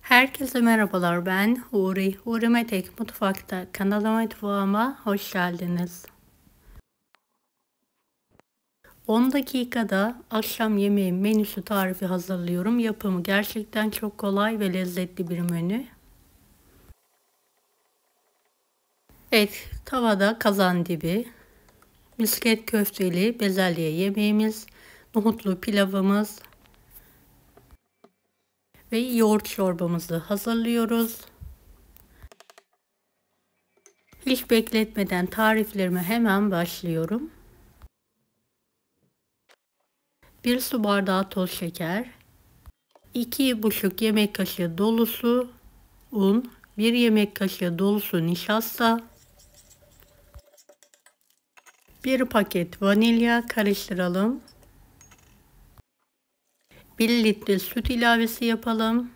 Herkese merhabalar, ben Huri. Huri Metek Mutfak'ta kanalıma mutfağıma hoş geldiniz. 10 dakikada akşam yemeği menüsü tarifi hazırlıyorum. Yapımı gerçekten çok kolay ve lezzetli bir menü. Evet, tavada kazandibi, misket köfteli bezelye yemeğimiz, nohutlu pilavımız ve yoğurt çorbamızı hazırlıyoruz. Hiç bekletmeden tariflerime hemen başlıyorum. 1 su bardağı toz şeker, 2,5 yemek kaşığı dolusu un, 1 yemek kaşığı dolusu nişasta, 1 paket vanilya karıştıralım. 1 litre süt ilavesi yapalım.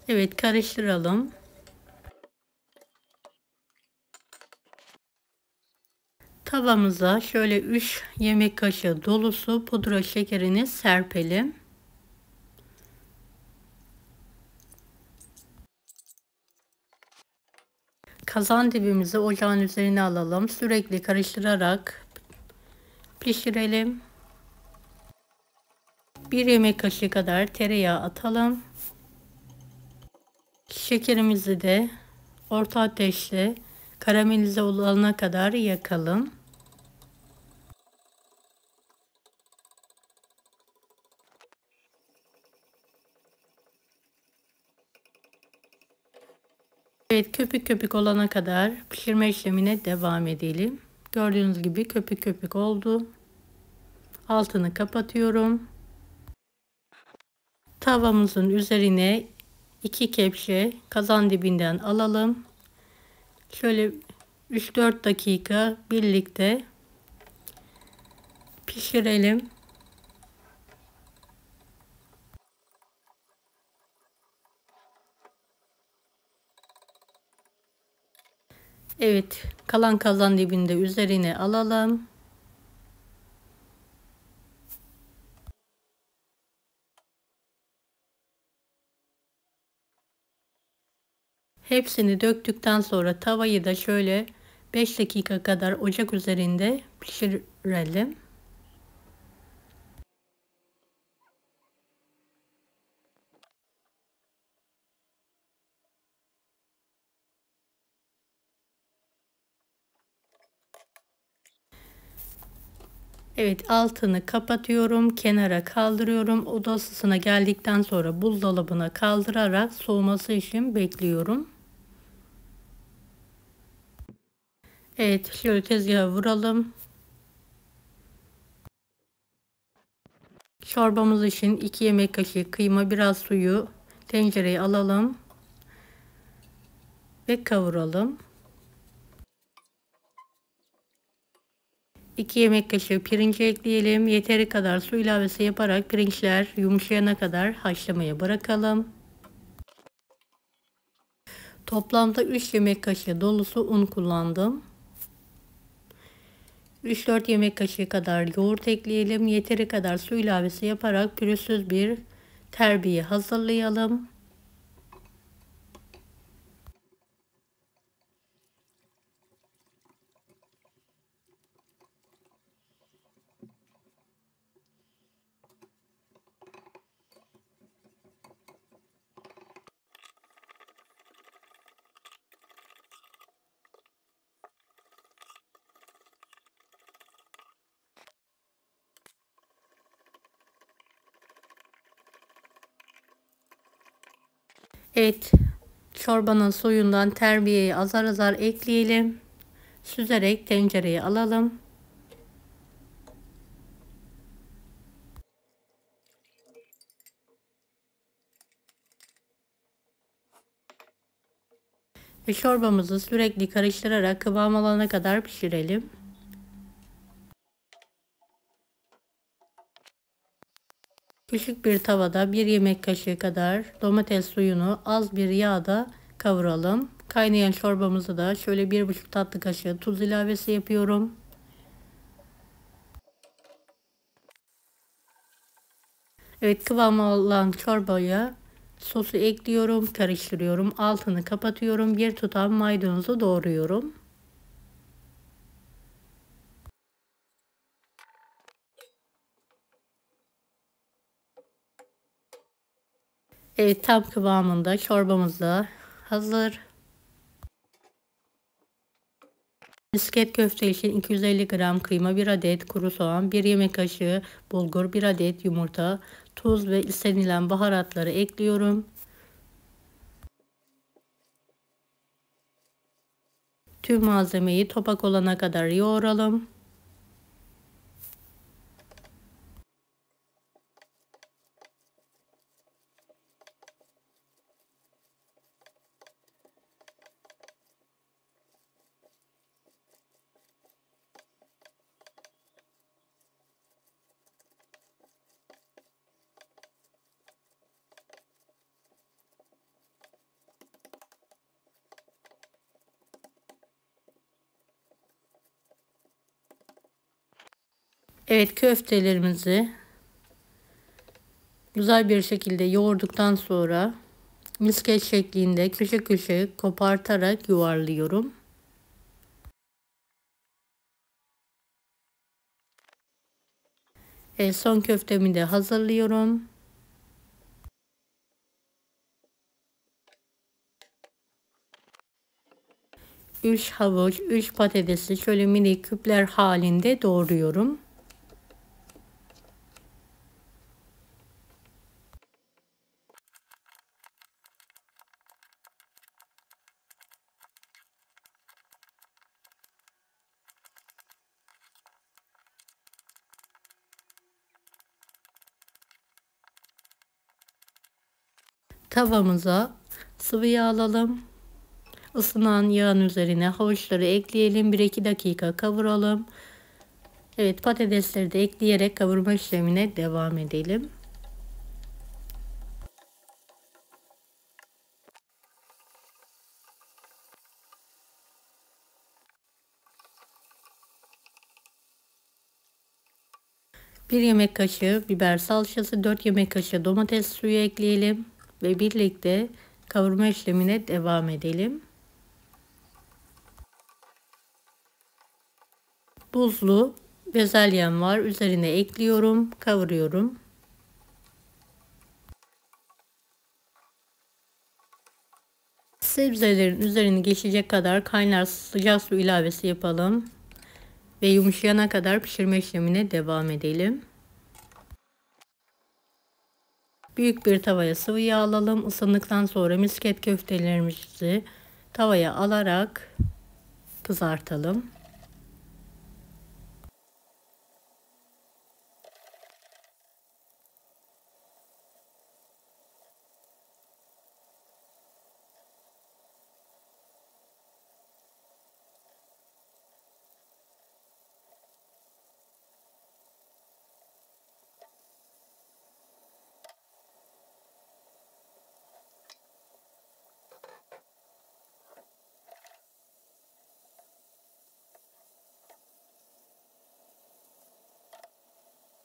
Evet, karıştıralım. Tavamıza şöyle 3 yemek kaşığı dolusu pudra şekerini serpelim. Kazandibimizi ocağın üzerine alalım. Sürekli karıştırarak pişirelim. 1 yemek kaşığı kadar tereyağı atalım. Şekerimizi de orta ateşte karamelize olana kadar yakalım. Evet, köpük köpük olana kadar pişirme işlemine devam edelim. Gördüğünüz gibi köpük köpük oldu. Altını kapatıyorum. Tavamızın üzerine 2 kepçe kazandibinden alalım. Şöyle 3-4 dakika birlikte pişirelim. Evet, kalan kazandibini de üzerine alalım. Hepsini döktükten sonra tavayı da şöyle 5 dakika kadar ocak üzerinde pişirelim. Evet, altını kapatıyorum, kenara kaldırıyorum. Oda ısısına geldikten sonra buzdolabına kaldırarak soğuması için bekliyorum. Evet, şöyle tezgaha vuralım. Çorbamız için 2 yemek kaşığı kıyma, biraz suyu tencereye alalım ve kavuralım. 2 yemek kaşığı pirinci ekleyelim. Yeteri kadar su ilavesi yaparak pirinçler yumuşayana kadar haşlamaya bırakalım. Toplamda 3 yemek kaşığı dolusu un kullandım. 3-4 yemek kaşığı kadar yoğurt ekleyelim. Yeteri kadar su ilavesi yaparak pürüzsüz bir terbiye hazırlayalım. Evet, çorbanın suyundan terbiyeyi azar azar ekleyelim. Süzerek tencereye alalım. Ve çorbamızı sürekli karıştırarak kıvam alana kadar pişirelim. Küçük bir tavada 1 yemek kaşığı kadar domates suyunu az bir yağda kavuralım. Kaynayan çorbamızı da şöyle 1,5 tatlı kaşığı tuz ilavesi yapıyorum. Evet, kıvamı olan çorbaya sosu ekliyorum, karıştırıyorum, altını kapatıyorum, bir tutam maydanozu doğruyorum. Evet, tam kıvamında çorbamız da hazır. Misket köfte için 250 gram kıyma, 1 adet kuru soğan, 1 yemek kaşığı bulgur, 1 adet yumurta, tuz ve istenilen baharatları ekliyorum. Tüm malzemeyi topak olana kadar yoğuralım. Evet, köftelerimizi güzel bir şekilde yoğurduktan sonra misket şeklinde küçük küçük kopartarak yuvarlıyorum. Son köftemi de hazırlıyorum. 3 havuç, 3 patatesi şöyle minik küpler halinde doğruyorum. Tavamıza sıvı yağ alalım. Isınan yağın üzerine havuçları ekleyelim. 1-2 dakika kavuralım. Evet, patatesleri de ekleyerek kavurma işlemine devam edelim. Bir yemek kaşığı biber salçası, 4 yemek kaşığı domates suyu ekleyelim ve birlikte kavurma işlemine devam edelim. Buzlu bezelyem var. Üzerine ekliyorum, kavuruyorum. Sebzelerin üzerini geçecek kadar kaynar sıcak su ilavesi yapalım ve yumuşayana kadar pişirme işlemine devam edelim. Büyük bir tavaya sıvı yağ alalım. Isındıktan sonra misket köftelerimizi tavaya alarak kızartalım.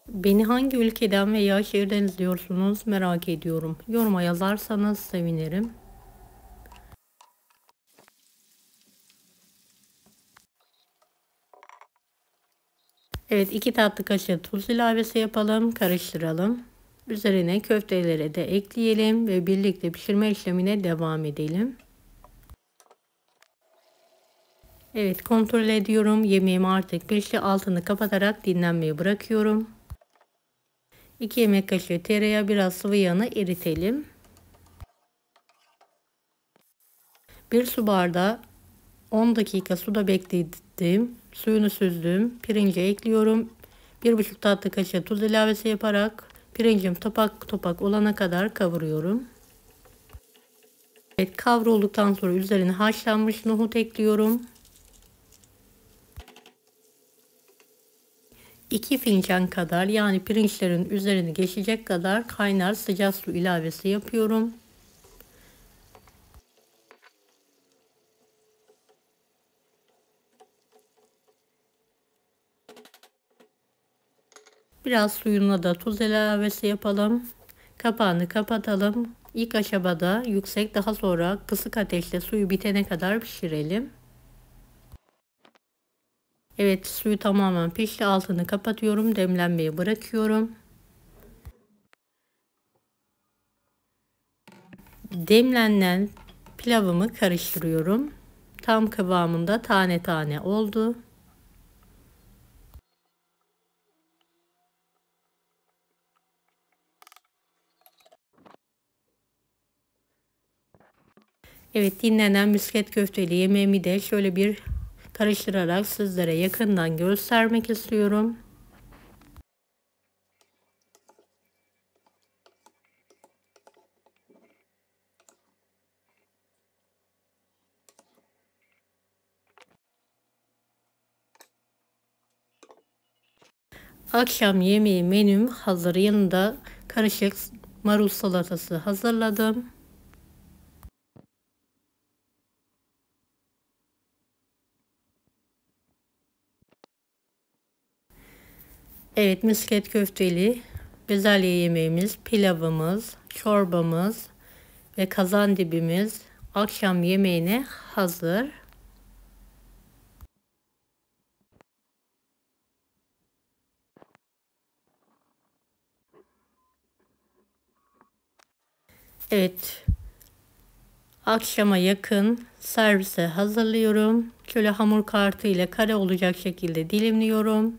Beni hangi ülkeden veya şehirden izliyorsunuz merak ediyorum. Yoruma yazarsanız sevinirim. Evet, 2 tatlı kaşığı tuz ilavesi yapalım, karıştıralım. Üzerine köfteleri de ekleyelim ve birlikte pişirme işlemine devam edelim. Evet, kontrol ediyorum. Yemeğim artık pişti. Altını kapatarak dinlenmeye bırakıyorum. 2 yemek kaşığı tereyağı, biraz sıvı yağını eritelim. 1 su bardağı 10 dakika suda bekledim. Suyunu süzdüm. Pirinci ekliyorum. 1,5 tatlı kaşığı tuz ilavesi yaparak pirincim topak topak olana kadar kavuruyorum. Evet, kavrulduktan sonra üzerine haşlanmış nohut ekliyorum. 2 fincan kadar, yani pirinçlerin üzerine geçecek kadar kaynar sıcak su ilavesi yapıyorum. Biraz suyuna da tuz ilavesi yapalım. Kapağını kapatalım. İlk aşamada yüksek, daha sonra kısık ateşte suyu bitene kadar pişirelim. Evet, suyu tamamen pişti. Altını kapatıyorum. Demlenmeye bırakıyorum. Demlenen pilavımı karıştırıyorum. Tam kıvamında tane tane oldu. Evet, dinlenen misket köfteli yemeğimi de şöyle bir karıştırarak sizlere yakından göstermek istiyorum. Akşam yemeği menüm hazır. Yanında karışık marul salatası hazırladım. Evet, misket köfteli bezelye yemeğimiz, pilavımız, çorbamız ve kazandibimiz akşam yemeğine hazır. Evet, akşama yakın servise hazırlıyorum. Şöyle hamur kartı ile kare olacak şekilde dilimliyorum.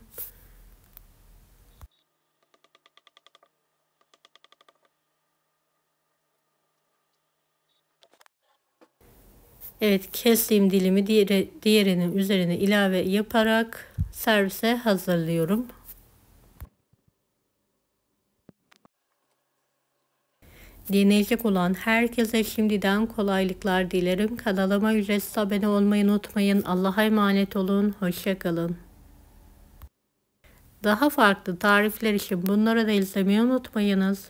Evet, kestiğim dilimi diğerinin üzerine ilave yaparak servise hazırlıyorum. Deneyecek olan herkese şimdiden kolaylıklar dilerim. Kanalıma ücretsiz abone olmayı unutmayın. Allah'a emanet olun. Hoşça kalın. Daha farklı tarifler için bunları da izlemeyi unutmayınız.